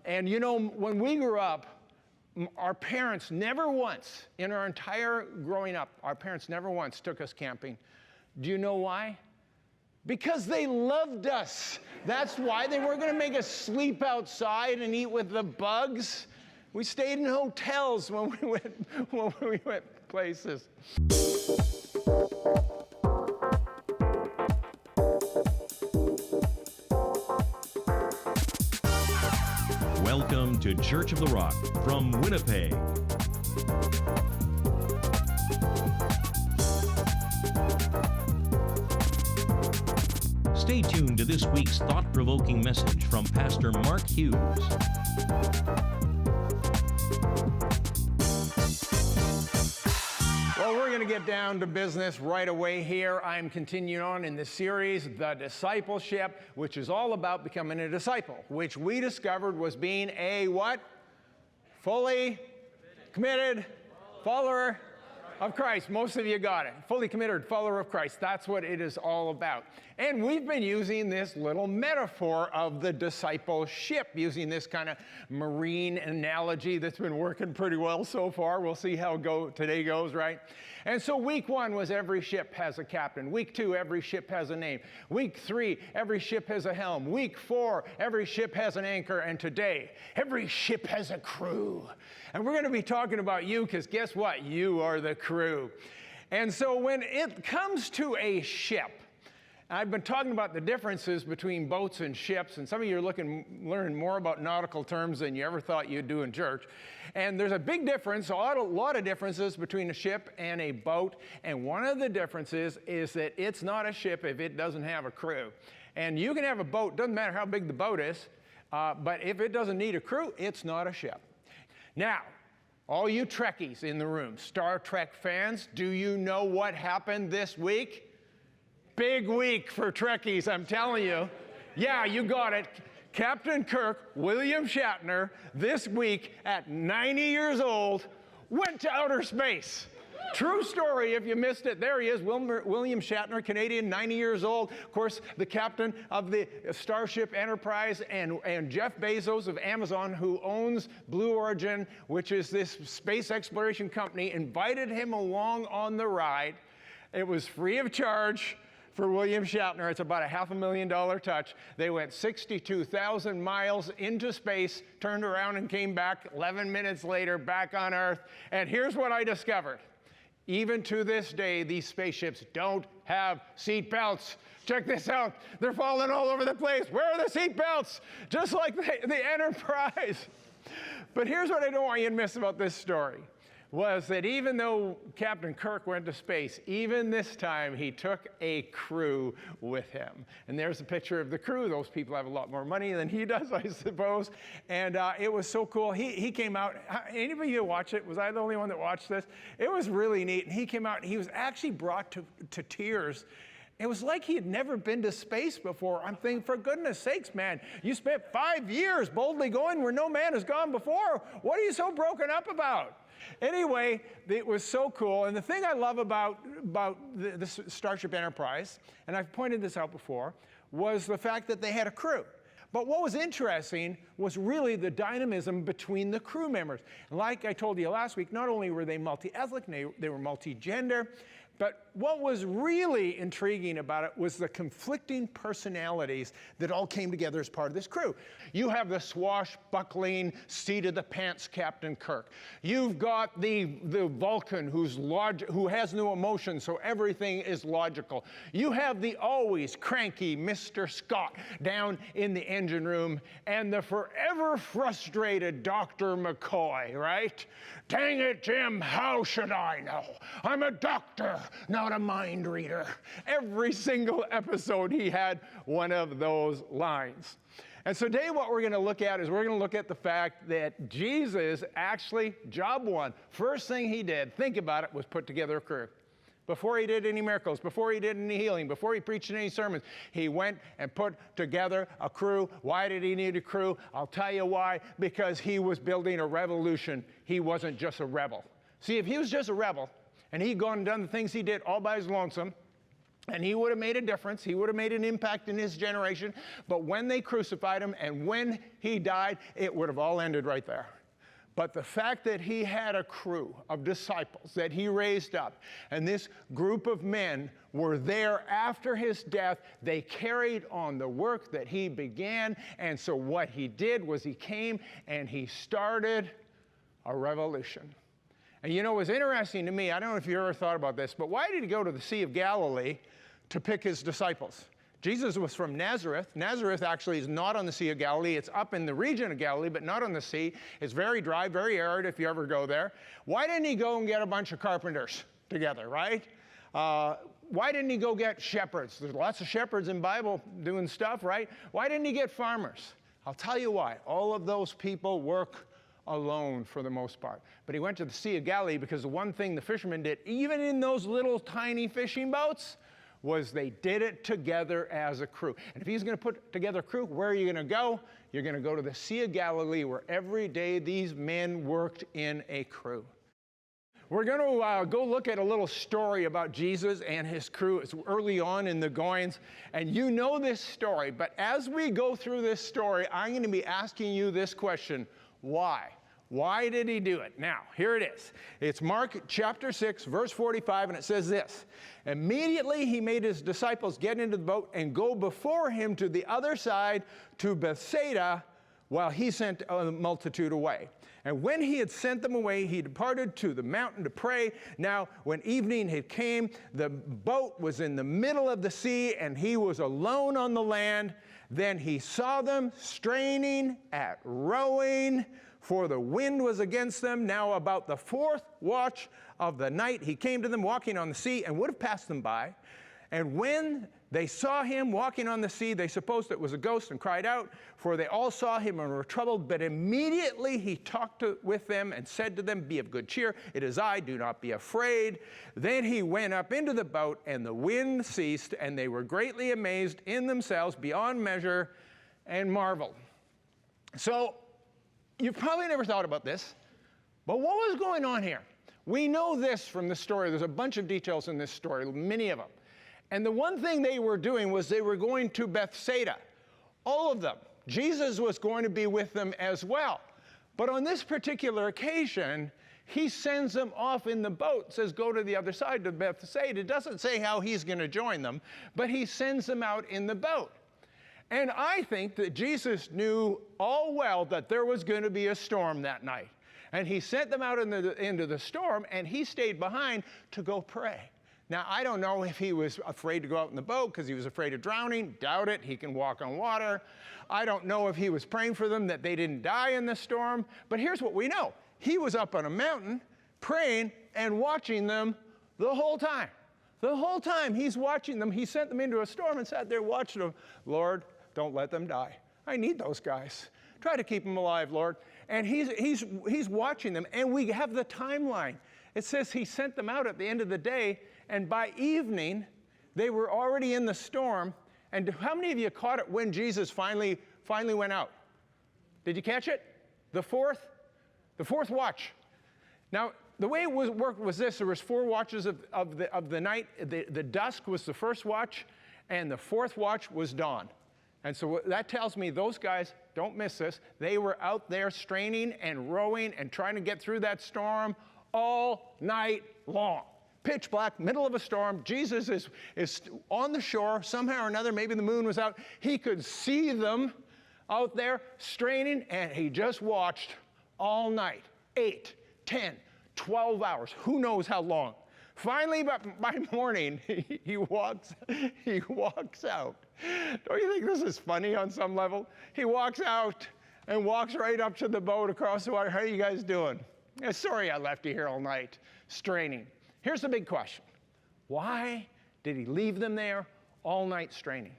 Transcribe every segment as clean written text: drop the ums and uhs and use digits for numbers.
And you know, when we grew up, our parents never once, in our entire growing up, our parents never once took us camping. Do you know why? Because they loved us. That's why. They weren't going to make us sleep outside and eat with the bugs. We stayed in hotels when we went places. Welcome to Church of the Rock from Winnipeg. Stay tuned to this week's thought-provoking message from Pastor Mark Hughes. Well, we're going to get down to business right away here. I'm continuing on in the series, The Discipleship, which is all about becoming a disciple, which we discovered was being a what? Fully committed follower of Christ. Most of you got it. Fully committed follower of Christ. That's what it is all about. And we've been using this little metaphor of the discipleship, using this kind of marine analogy that's been working pretty well so far. We'll see how today goes, right? And so week 1 was every ship has a captain. Week 2, every ship has a name. Week 3, every ship has a helm. Week 4, every ship has an anchor. And today, every ship has a crew. And we're going to be talking about you because guess what? You are the crew. And so when it comes to a ship, I've been talking about the differences between boats and ships, and some of you are learning more about nautical terms than you ever thought you'd do in church. And there's a big difference, a lot of differences between a ship and a boat. And one of the differences is that it's not a ship if it doesn't have a crew. And you can have a boat, doesn't matter how big the boat is, but if it doesn't need a crew, it's not a ship. Now, all you Trekkies in the room, Star Trek fans, do you know what happened this week? Big week for Trekkies, I'm telling you. Yeah, you got it. Captain Kirk, William Shatner, this week at 90 years old, went to outer space. True story, if you missed it, there he is, William Shatner, Canadian, 90 years old. Of course, the captain of the Starship Enterprise, and Jeff Bezos of Amazon, who owns Blue Origin, which is this space exploration company, invited him along on the ride. It was free of charge for William Shatner. It's about a $500,000 touch. They went 62,000 miles into space, turned around and came back 11 minutes later, back on Earth. And here's what I discovered. Even to this day, these spaceships don't have seat belts. Check this out. They're falling all over the place. Where are the seat belts? Just like the Enterprise. But here's what I don't want you to miss about this story, was that even though Captain Kirk went to space, even this time he took a crew with him. And there's a picture of the crew. Those people have a lot more money than he does, I suppose. And it was so cool. He came out. Anybody who watched it? Was I the only one that watched this? It was really neat. And he came out and he was actually brought to tears. It was like he had never been to space before. I'm thinking, for goodness sakes, man, you spent 5 years boldly going where no man has gone before. What are you so broken up about? Anyway, it was so cool. And the thing I love about the Starship Enterprise, and I've pointed this out before, was the fact that they had a crew. But what was interesting was really the dynamism between the crew members. Like I told you last week, not only were they multi-ethnic, they were multi-gender, but what was really intriguing about it was the conflicting personalities that all came together as part of this crew. You have the swashbuckling, seat-of-the-pants Captain Kirk. You've got the Vulcan who has no emotion, so everything is logical. You have the always cranky Mr. Scott down in the engine room, and the forever frustrated Dr. McCoy, right? Dang it, Jim, how should I know? I'm a doctor, not a mind reader. Every single episode he had one of those lines. And so today what we're going to look at is we're going to look at the fact that Jesus actually, job one, first thing he did, think about it, was put together a crew. Before he did any miracles, before he did any healing, before he preached any sermons, he went and put together a crew. Why did he need a crew? I'll tell you why. Because he was building a revolution. He wasn't just a rebel. See, if he was just a rebel, and he'd gone and done the things he did all by his lonesome, And he would have made a difference. He would have made an impact in his generation. But when they crucified him and when he died, it would have all ended right there. But the fact that he had a crew of disciples that he raised up, and this group of men were there after his death, they carried on the work that he began. And so what he did was he came and he started a revolution. And you know, it was interesting to me, I don't know if you ever thought about this, but why did he go to the Sea of Galilee to pick his disciples? Jesus was from Nazareth. Nazareth actually is not on the Sea of Galilee. It's up in the region of Galilee, but not on the sea. It's very dry, very arid if you ever go there. Why didn't he go and get a bunch of carpenters together, right? Why didn't he go get shepherds? There's lots of shepherds in the Bible doing stuff, right? Why didn't he get farmers? I'll tell you why. All of those people work alone for the most part. But he went to the Sea of Galilee because the one thing the fishermen did, even in those little tiny fishing boats, was they did it together as a crew. And if he's going to put together a crew, where are you going to go? You're going to go to the Sea of Galilee, where every day these men worked in a crew. We're going to go look at a little story about Jesus and his crew. It's early on in the goings, and you know this story. But as we go through this story, I'm going to be asking you this question: why? Why did he do it? Now, here it is. It's Mark chapter 6, verse 45, and it says this: Immediately he made his disciples get into the boat and go before him to the other side, to Bethsaida, while he sent a multitude away. And when he had sent them away, he departed to the mountain to pray. Now, when evening had came, the boat was in the middle of the sea, and he was alone on the land. Then he saw them straining at rowing, for the wind was against them. Now about the fourth watch of the night, he came to them walking on the sea, and would have passed them by. And when they saw him walking on the sea, they supposed it was a ghost and cried out, for they all saw him and were troubled. But immediately he talked with them and said to them, Be of good cheer, it is I, do not be afraid. Then he went up into the boat, and the wind ceased, and they were greatly amazed in themselves beyond measure and marveled. So, you've probably never thought about this, but what was going on here? We know this from the story. There's a bunch of details in this story, many of them. And the one thing they were doing was they were going to Bethsaida. All of them. Jesus was going to be with them as well. But on this particular occasion, he sends them off in the boat, says go to the other side to Bethsaida. It doesn't say how he's going to join them, but he sends them out in the boat. And I think that Jesus knew all well that there was going to be a storm that night. And he sent them out into the storm, and he stayed behind to go pray. Now, I don't know if he was afraid to go out in the boat because he was afraid of drowning. Doubt it. He can walk on water. I don't know if he was praying for them that they didn't die in the storm. But here's what we know. He was up on a mountain praying and watching them the whole time. The whole time he's watching them. He sent them into a storm and sat there watching them. Lord, don't let them die. I need those guys. Try to keep them alive, Lord. And he's watching them, and we have the timeline. It says he sent them out at the end of the day, and by evening, they were already in the storm. And how many of you caught it when Jesus finally went out? Did you catch it? The fourth watch. Now, the way it worked was this: there was 4 watches of the night. The dusk was the first watch, and the fourth watch was dawn. And so that tells me those guys, don't miss this, they were out there straining and rowing and trying to get through that storm all night long. Pitch black, middle of a storm. Jesus is on the shore somehow or another. Maybe the moon was out. He could see them out there straining, and he just watched all night. 8, 10, 12 hours. Who knows how long. Finally, by morning, he walks out. Don't you think this is funny on some level? He walks out and walks right up to the boat across the water. How are you guys doing? Sorry I left you here all night straining. Here's the big question. Why did he leave them there all night straining?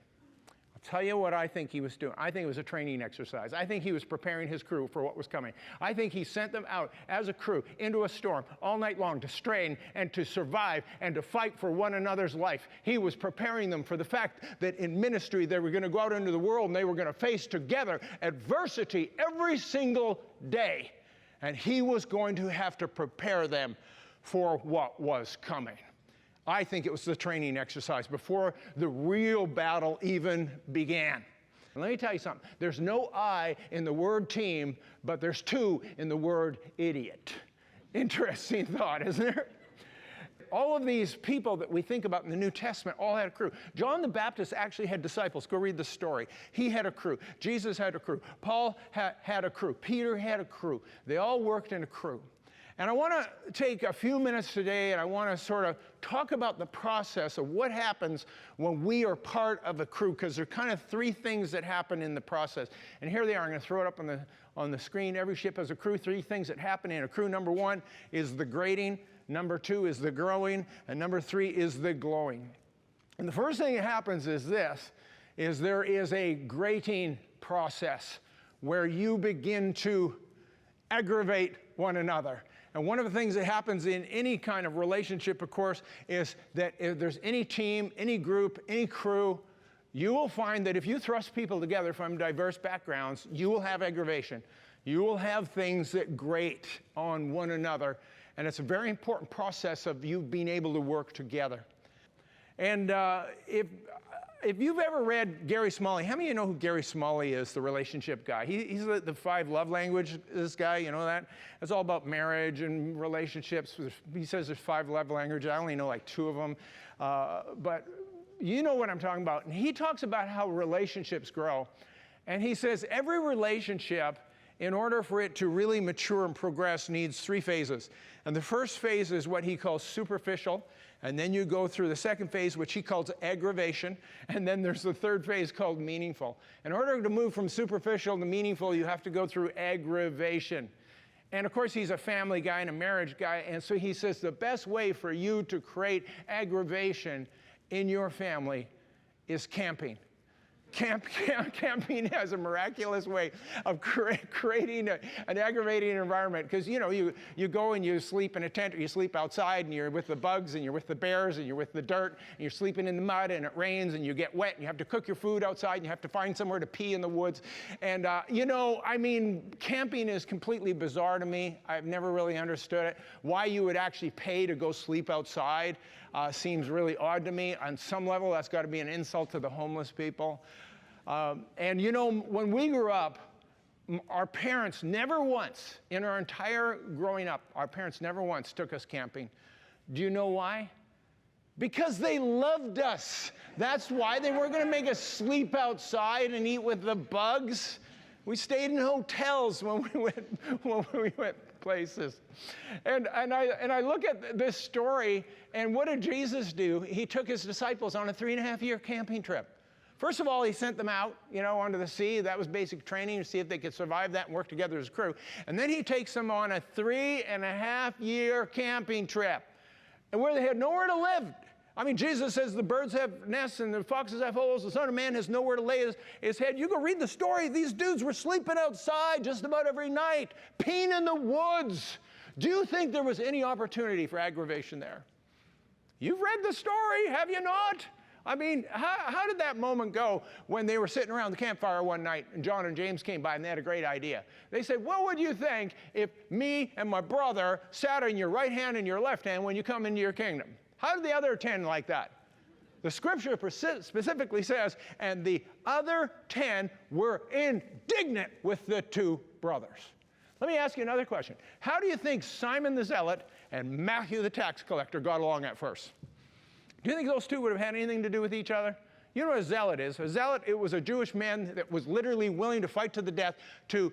I'll tell you what I think he was doing. I think it was a training exercise. I think he was preparing his crew for what was coming. I think he sent them out as a crew into a storm all night long to strain and to survive and to fight for one another's life. He was preparing them for the fact that in ministry they were going to go out into the world and they were going to face together adversity every single day. And he was going to have to prepare them for what was coming. I think it was the training exercise before the real battle even began. And let me tell you something. There's no I in the word team, but there's 2 in the word idiot. Interesting thought, isn't there? All of these people that we think about in the New Testament all had a crew. John the Baptist actually had disciples. Go read the story. He had a crew. Jesus had a crew. Paul had a crew. Peter had a crew. They all worked in a crew. And I want to take a few minutes today and I want to sort of talk about the process of what happens when we are part of a crew, because there are kind of 3 things that happen in the process. And here they are. I'm going to throw it up on the screen. Every ship has a crew. 3 things that happen in a crew. Number 1 is the grating. Number 2 is the growing. And number 3 is the glowing. And the first thing that happens is this, is there is a grating process where you begin to aggravate one another. And one of the things that happens in any kind of relationship, of course, is that if there's any team, any group, any crew, you will find that if you thrust people together from diverse backgrounds, you will have aggravation. You will have things that grate on one another. And it's a very important process of you being able to work together. And if you've ever read Gary Smalley, how many of you know who Gary Smalley is, the relationship guy? He's the 5 love language, this guy, you know that? It's all about marriage and relationships. He says there's 5 love languages. I only know like 2 of them. But you know what I'm talking about. And he talks about how relationships grow. And he says every relationship, in order for it to really mature and progress, needs 3 phases. And the first phase is what he calls superficial. And then you go through the second phase, which he calls aggravation. And then there's the third phase called meaningful. In order to move from superficial to meaningful, you have to go through aggravation. And of course, he's a family guy and a marriage guy. And so he says the best way for you to aggravation in your family is camping. Camping has a miraculous way of creating an aggravating environment, because you know you go and you sleep in a tent, or you sleep outside and you're with the bugs and you're with the bears and you're with the dirt and you're sleeping in the mud and it rains and you get wet and you have to cook your food outside and you have to find somewhere to pee in the woods. And camping is completely bizarre to me. I've never really understood it. Why you would actually pay to go sleep outside seems really odd to me. On some level, that's got to be an insult to the homeless people. When we grew up, our parents never once, in our entire growing up, our parents never once took us camping. Do you know why? Because they loved us. That's why. They weren't going to make us sleep outside and eat with the bugs. We stayed in hotels when we went places. And I look at this story, and what did Jesus do? He took his disciples on a 3.5-year camping trip. First of all, he sent them out, onto the sea. That was basic training to see if they could survive that and work together as a crew. And then he takes them on a 3.5-year camping trip, and where they had nowhere to live. I mean, Jesus says the birds have nests and the foxes have holes. The Son of Man has nowhere to lay his head. You go read the story. These dudes were sleeping outside just about every night, peeing in the woods. Do you think there was any opportunity for aggravation there? You've read the story, have you not? I mean, how did that moment go when they were sitting around the campfire one night and John and James came by and they had a great idea? They said, what would you think if me and my brother sat on your right hand and your left hand when you come into your kingdom? How did the other 10 like that? The scripture specifically says, and the other 10 were indignant with the 2 brothers. Let me ask you another question. How do you think Simon the Zealot and Matthew the tax collector got along at first? Do you think those 2 would have had anything to do with each other? You know what a zealot is? A zealot, it was a Jewish man that was literally willing to fight to the death to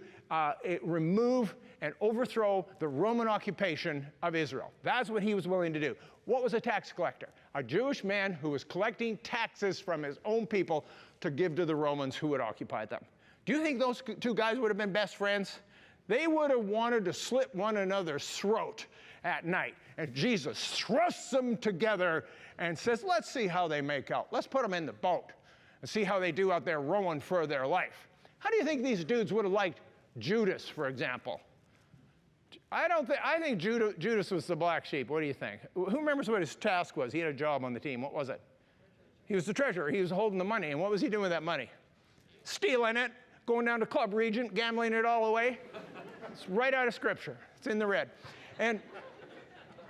remove and overthrow the Roman occupation of Israel. That's what he was willing to do. What was a tax collector? A Jewish man who was collecting taxes from his own people to give to the Romans who had occupied them. Do you think those 2 guys would have been best friends? They would have wanted to slit one another's throat at night. And Jesus thrusts them together and says, let's see how they make out. Let's put them in the boat and see how they do out there rowing for their life. How do you think these dudes would have liked Judas, for example? I think Judas was the black sheep. What do you think? Who remembers what his task was? He had a job on the team. What was it? He was the treasurer. He was holding the money. And what was he doing with that money? Stealing it, going down to Club Regent, gambling it all away. It's right out of Scripture. It's in the red. And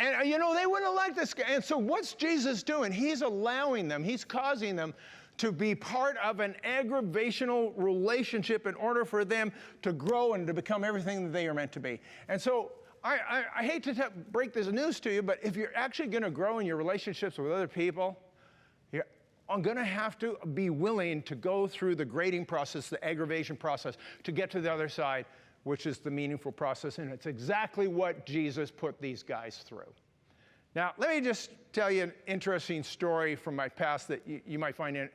And they wouldn't elect this guy. And so what's Jesus doing? He's allowing them, he's causing them to be part of an aggravational relationship in order for them to grow and to become everything that they are meant to be. And so I hate to break this news to you, but if you're actually going to grow in your relationships with other people, you're going to have to be willing to go through the grading process, the aggravation process, to get to the other side, which is the meaningful process. And it's exactly what Jesus put these guys through. Now, let me just tell you an interesting story from my past that you might find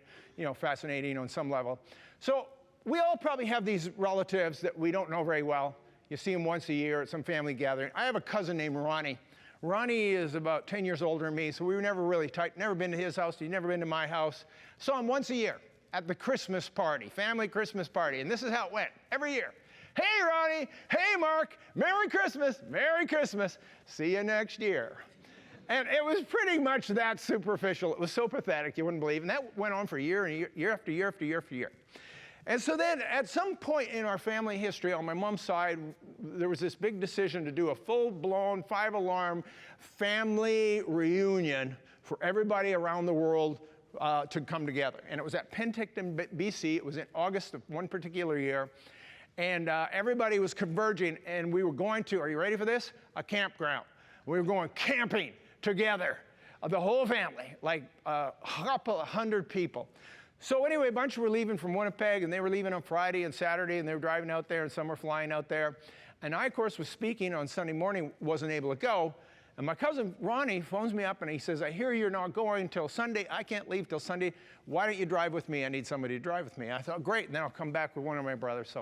fascinating on some level. So we all probably have these relatives that we don't know very well. You see them once a year at some family gathering. I have a cousin named Ronnie. Ronnie is about 10 years older than me, so we were never really tight. Never been to his house. He'd never been to my house. Saw him once a year at the Christmas party, family Christmas party. And this is how it went every year. Hey, Ronnie. Hey, Mark. Merry Christmas. Merry Christmas. See you next year. And it was pretty much that superficial. It was so pathetic, you wouldn't believe. And that went on for year after year after year after year. And so then at some point in our family history, on my mom's side, there was this big decision to do a full-blown 5-alarm family reunion for everybody around the world to come together. And it was at Penticton, BC. It was in August of one particular year. And everybody was converging, and we were going to, are you ready for this? A campground. We were going camping together, the whole family, like a couple 100 people. So anyway, a bunch were leaving from Winnipeg, and they were leaving on Friday and Saturday, and they were driving out there, and some were flying out there. And I, of course, was speaking on Sunday morning, wasn't able to go. And my cousin Ronnie phones me up, and he says, I hear you're not going until Sunday. I can't leave till Sunday. Why don't you drive with me? I need somebody to drive with me. I thought, great, and then I'll come back with one of my brothers.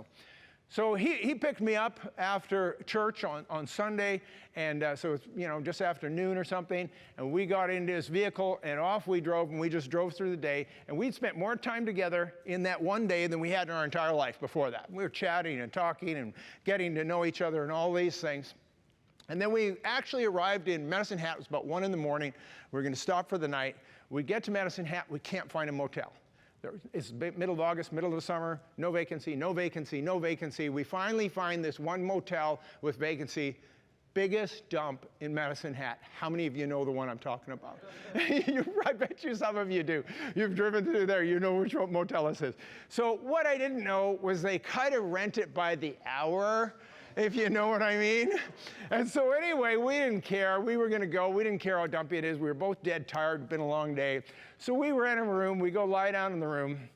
So he picked me up after church on Sunday, and so it's, just after noon or something, and we got into his vehicle, and off we drove, and we just drove through the day, and we'd spent more time together in that one day than we had in our entire life before that. We were chatting and talking and getting to know each other and all these things. And then we actually arrived in Medicine Hat. It was about 1 in the morning. We were going to stop for the night. We get to Medicine Hat. We can't find a motel. It's middle of August, middle of the summer, no vacancy, no vacancy, no vacancy. We finally find this one motel with vacancy, biggest dump in Medicine Hat. How many of you know the one I'm talking about? I bet you some of you do. You've driven through there, you know which motel this is. So what I didn't know was they kind of rent it by the hour, if you know what I mean. And so anyway, we didn't care. We were going to go. We didn't care how dumpy it is. We were both dead tired. It's been a long day. So we were in a room. We go lie down in the room.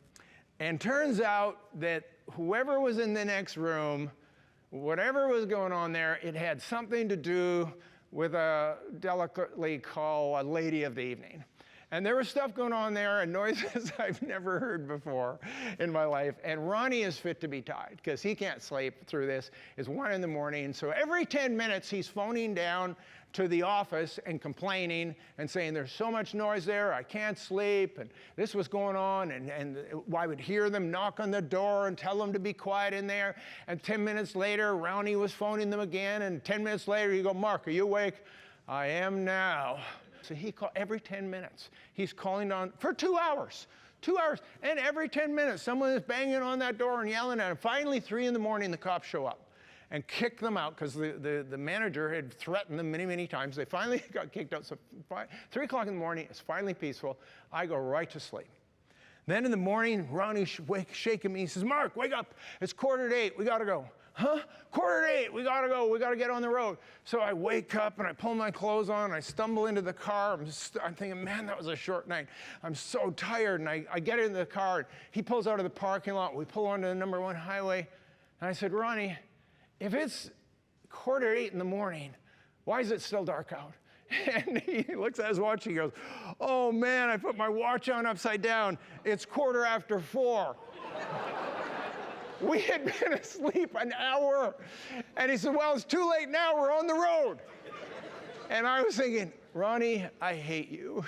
And turns out that whoever was in the next room, whatever was going on there, it had something to do with a delicately called a lady of the evening. And there was stuff going on there and noises I've never heard before in my life. And Ronnie is fit to be tied because he can't sleep through this. It's 1 in the morning. So every 10 minutes, he's phoning down to the office and complaining and saying, there's so much noise there, I can't sleep, and this was going on, and I would hear them knock on the door and tell them to be quiet in there. And 10 minutes later, Ronnie was phoning them again, and 10 minutes later, he'd go, Mark, are you awake? I am now. So he called every 10 minutes. He's calling on for 2 hours. 2 hours. And every 10 minutes, someone is banging on that door and yelling at him. Finally, 3 in the morning, the cops show up and kick them out because the manager had threatened them many, many times. They finally got kicked out. So 3 o'clock in the morning, it's finally peaceful. I go right to sleep. Then in the morning, Ronnie's shaking me. He says, Mark, wake up. It's 7:45. We got to go. Huh? 7:45. We got to go. We got to get on the road. So I wake up and I pull my clothes on. And I stumble into the car. I'm thinking, man, that was a short night. I'm so tired. And I get into the car. And he pulls out of the parking lot. We pull onto the number 1 highway. And I said, Ronnie, if it's 7:45 in the morning, why is it still dark out? And he looks at his watch. He goes, oh, man, I put my watch on upside down. It's 4:15. We had been asleep an hour. And he said, well, it's too late now. We're on the road. And I was thinking, Ronnie, I hate you.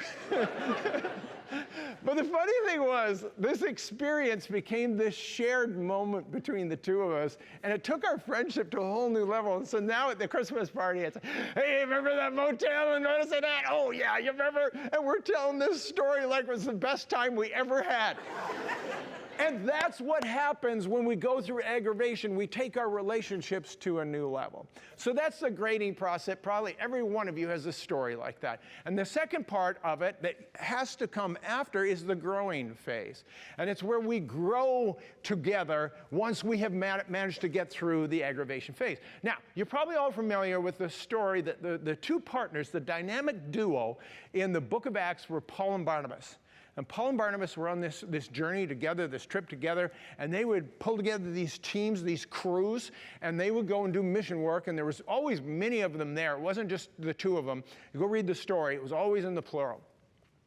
But the funny thing was, this experience became this shared moment between the two of us, and it took our friendship to a whole new level. And so now at the Christmas party, it's, hey, remember that motel in Medicine Hat? Oh, yeah, you remember? And we're telling this story like it was the best time we ever had. And that's what happens when we go through aggravation. We take our relationships to a new level. So that's the grading process. Probably every one of you has a story like that. And the second part of it that has to come after is the growing phase. And it's where we grow together once we have managed to get through the aggravation phase. Now, you're probably all familiar with the story that the two partners, the dynamic duo in the book of Acts were Paul and Barnabas. And Paul and Barnabas were on this journey together, this trip together, and they would pull together these teams, these crews, and they would go and do mission work, and there was always many of them there. It wasn't just the two of them. You go read the story. It was always in the plural.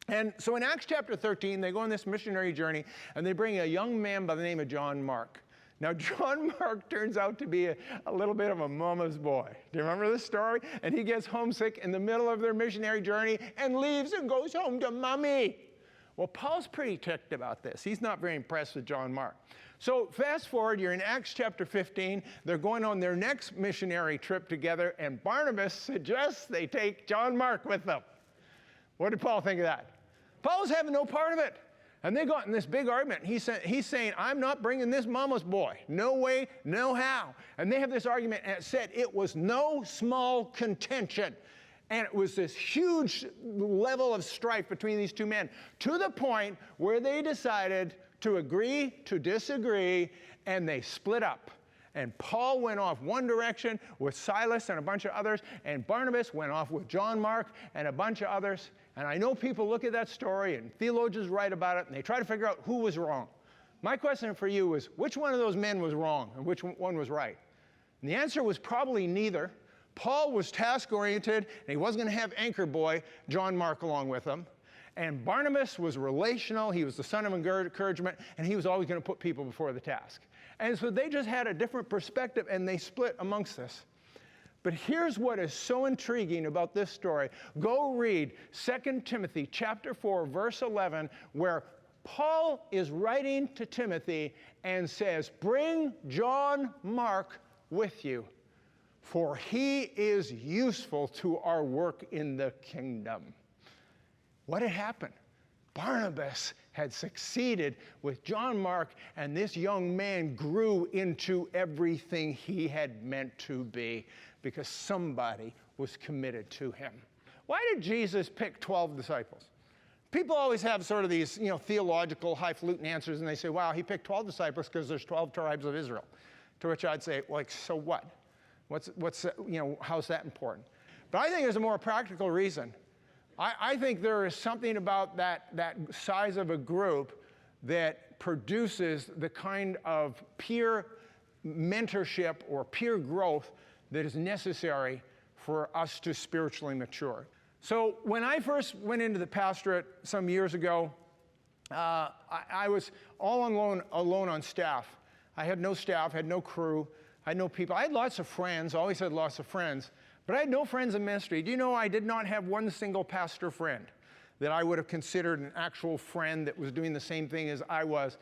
And so in Acts chapter 13, they go on this missionary journey, and they bring a young man by the name of John Mark. Now, John Mark turns out to be a little bit of a mama's boy. Do you remember this story? And he gets homesick in the middle of their missionary journey and leaves and goes home to mommy. Well, Paul's pretty ticked about this. He's not very impressed with John Mark. So fast forward, you're in Acts chapter 15. They're going on their next missionary trip together, and Barnabas suggests they take John Mark with them. What did Paul think of that? Paul's having no part of it. And they got in this big argument. He's saying, I'm not bringing this mama's boy. No way, no how. And they have this argument, and it said it was no small contention. And it was this huge level of strife between these two men, to the point where they decided to agree to disagree, and they split up. And Paul went off one direction with Silas and a bunch of others, and Barnabas went off with John Mark and a bunch of others. And I know people look at that story, and theologians write about it, and they try to figure out who was wrong. My question for you is, which one of those men was wrong, and which one was right? And the answer was probably neither. Paul was task-oriented, and he wasn't going to have anchor boy John Mark along with him. And Barnabas was relational. He was the son of encouragement, and he was always going to put people before the task. And so they just had a different perspective, and they split amongst this. But here's what is so intriguing about this story. Go read 2 Timothy chapter 4, verse 11, where Paul is writing to Timothy and says, bring John Mark with you, for he is useful to our work in the kingdom. What had happened? Barnabas had succeeded with John Mark, and this young man grew into everything he had meant to be because somebody was committed to him. Why did Jesus pick 12 disciples? People always have sort of these, theological highfalutin answers, and they say, wow, he picked 12 disciples because there's 12 tribes of Israel. To which I'd say, like, so what? How's that important? But I think there's a more practical reason. I think there is something about that size of a group that produces the kind of peer mentorship or peer growth that is necessary for us to spiritually mature. So when I first went into the pastorate some years ago, I was all alone on staff. I had no staff, had no crew, I had no people. I had lots of friends, always had lots of friends, but I had no friends in ministry. Do you know I did not have one single pastor friend that I would have considered an actual friend that was doing the same thing as I was.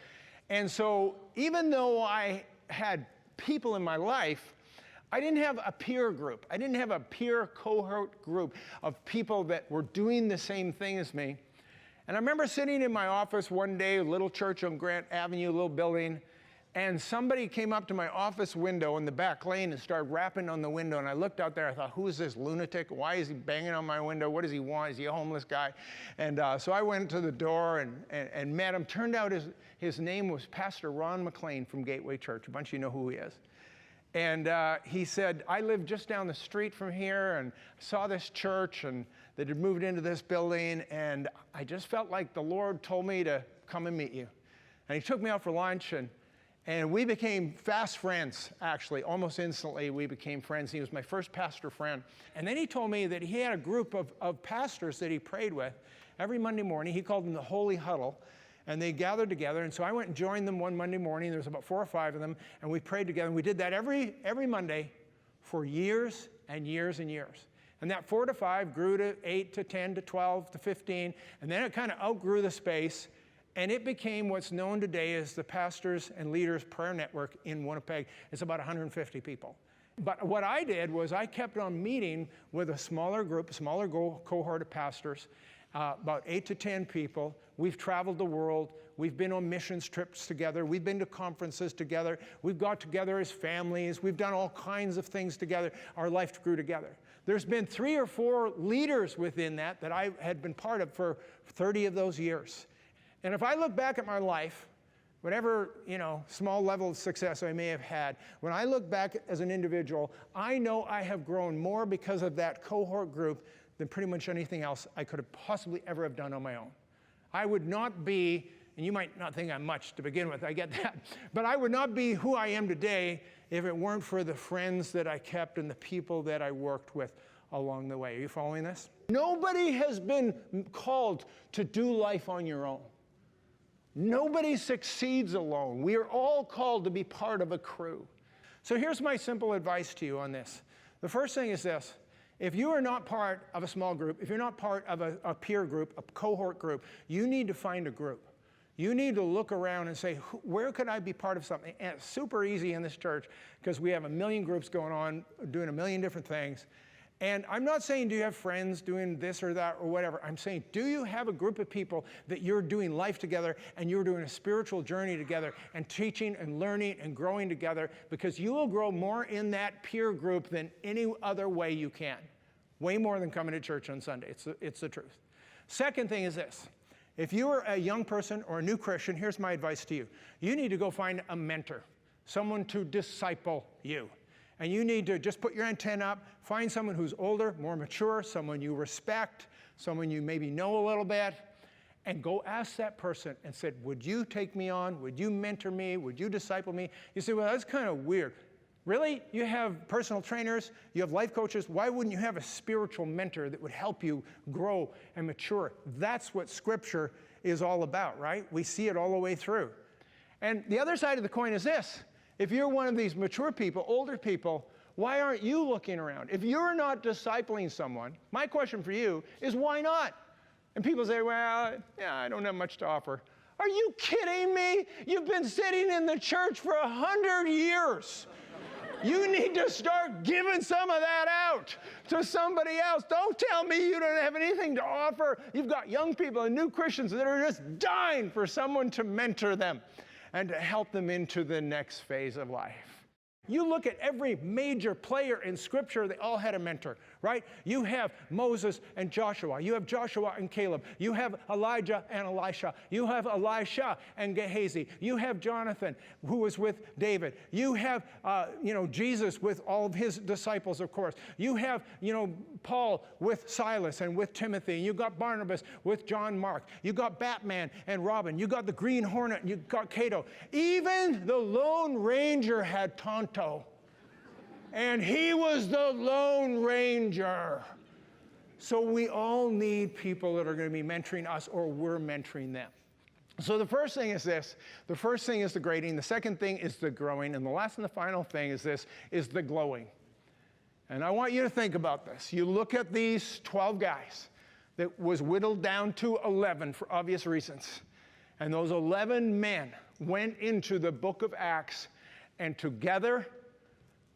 And so even though I had people in my life, I didn't have a peer group. I didn't have a peer cohort group of people that were doing the same thing as me. And I remember sitting in my office one day, a little church on Grant Avenue, a little building, and somebody came up to my office window in the back lane and started rapping on the window. And I looked out there, I thought, who is this lunatic? Why is he banging on my window? What does he want? Is he a homeless guy? And so I went to the door and met him. Turned out his name was Pastor Ron McLean from Gateway Church. A bunch of you know who he is. And he said, I live just down the street from here, and saw this church, and that had moved into this building, and I just felt like the Lord told me to come and meet you. And he took me out for lunch, and we became fast friends, actually. Almost instantly, we became friends. He was my first pastor friend. And then he told me that he had a group of pastors that he prayed with every Monday morning. He called them the Holy Huddle. And they gathered together. And so I went and joined them one Monday morning. There was about 4 or 5 of them. And we prayed together. And we did that every Monday for years and years and years. And that 4 to 5 grew to 8 to 10 to 12 to 15. And then it kind of outgrew the space. And it became what's known today as the Pastors and Leaders Prayer Network in Winnipeg. It's about 150 people. But what I did was I kept on meeting with a smaller group, a smaller cohort of pastors, about 8 to 10 people. We've traveled the world. We've been on missions trips together. We've been to conferences together. We've got together as families. We've done all kinds of things together. Our life grew together. There's been 3 or 4 leaders within that I had been part of for 30 of those years. And if I look back at my life, whatever, small level of success I may have had, when I look back as an individual, I know I have grown more because of that cohort group than pretty much anything else I could have possibly ever have done on my own. I would not be, and you might not think I'm much to begin with, I get that, but I would not be who I am today if it weren't for the friends that I kept and the people that I worked with along the way. Are you following this? Nobody has been called to do life on your own. Nobody succeeds alone. We are all called to be part of a crew. So here's my simple advice to you on this. The first thing is this. If you are not part of a small group, if you're not part of a peer group, a cohort group, you need to find a group. You need to look around and say, where could I be part of something? And it's super easy in this church because we have a million groups going on, doing a million different things. And I'm not saying, do you have friends doing this or that or whatever? I'm saying, do you have a group of people that you're doing life together and you're doing a spiritual journey together and teaching and learning and growing together? Because you will grow more in that peer group than any other way you can. Way more than coming to church on Sunday. It's the truth. Second thing is this. If you are a young person or a new Christian, here's my advice to you. You need to go find a mentor, someone to disciple you. And you need to just put your antenna up, find someone who's older, more mature, someone you respect, someone you maybe know a little bit, and go ask that person and say, would you take me on? Would you mentor me? Would you disciple me? You say, well, that's kind of weird. Really? You have personal trainers, you have life coaches. Why wouldn't you have a spiritual mentor that would help you grow and mature? That's what Scripture is all about, right? We see it all the way through. And the other side of the coin is this. If you're one of these mature people, older people, why aren't you looking around? If you're not discipling someone, my question for you is why not? And people say, well, yeah, I don't have much to offer. Are you kidding me? You've been sitting in the church for 100 years. You need to start giving some of that out to somebody else. Don't tell me you don't have anything to offer. You've got young people and new Christians that are just dying for someone to mentor them and to help them into the next phase of life. You look at every major player in Scripture, they all had a mentor, right? You have Moses and Joshua. You have Joshua and Caleb. You have Elijah and Elisha. You have Elisha and Gehazi. You have Jonathan, who was with David. You have, Jesus with all of his disciples, of course. You have, Paul with Silas and with Timothy. You got Barnabas with John Mark. You got Batman and Robin. You got the Green Hornet and you got Cato. Even the Lone Ranger had Tonto. And he was the Lone Ranger. So we all need people that are going to be mentoring us or we're mentoring them. So the first thing is this. The first thing is the grating. The second thing is the growing. And the last and the final thing is this, is the glowing. And I want you to think about this. You look at these 12 guys that was whittled down to 11 for obvious reasons. And those 11 men went into the book of Acts, and together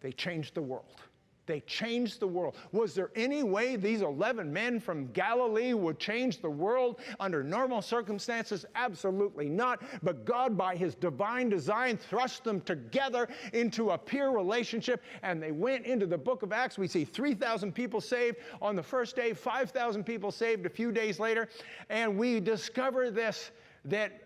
they changed the world. They changed the world. Was there any way these 11 men from Galilee would change the world under normal circumstances? Absolutely not. But God, by his divine design, thrust them together into a peer relationship, and they went into the book of Acts. We see 3,000 people saved on the first day, 5,000 people saved a few days later, and we discover this, that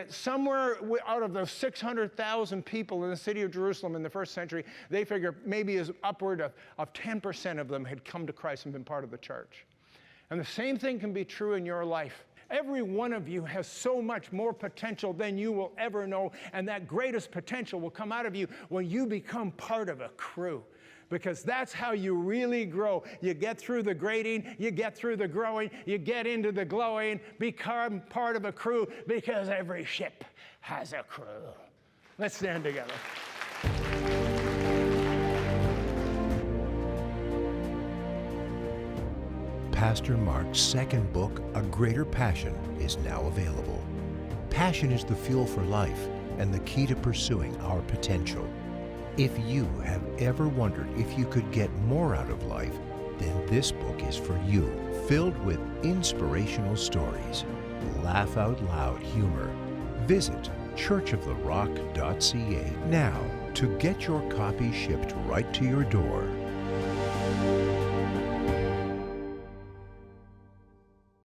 somewhere out of those 600,000 people in the city of Jerusalem in the first century, they figure maybe as upward of 10% of them had come to Christ and been part of the church. And the same thing can be true in your life. Every one of you has so much more potential than you will ever know, and that greatest potential will come out of you when you become part of a crew. Because that's how you really grow. You get through the grating, you get through the growing, you get into the glowing, become part of a crew, because every ship has a crew. Let's stand together. Pastor Mark's second book, A Greater Passion, is now available. Passion is the fuel for life and the key to pursuing our potential. If you have ever wondered if you could get more out of life, then this book is for you, filled with inspirational stories. laugh out loud humor. Visit churchoftherock.ca now to get your copy shipped right to your door.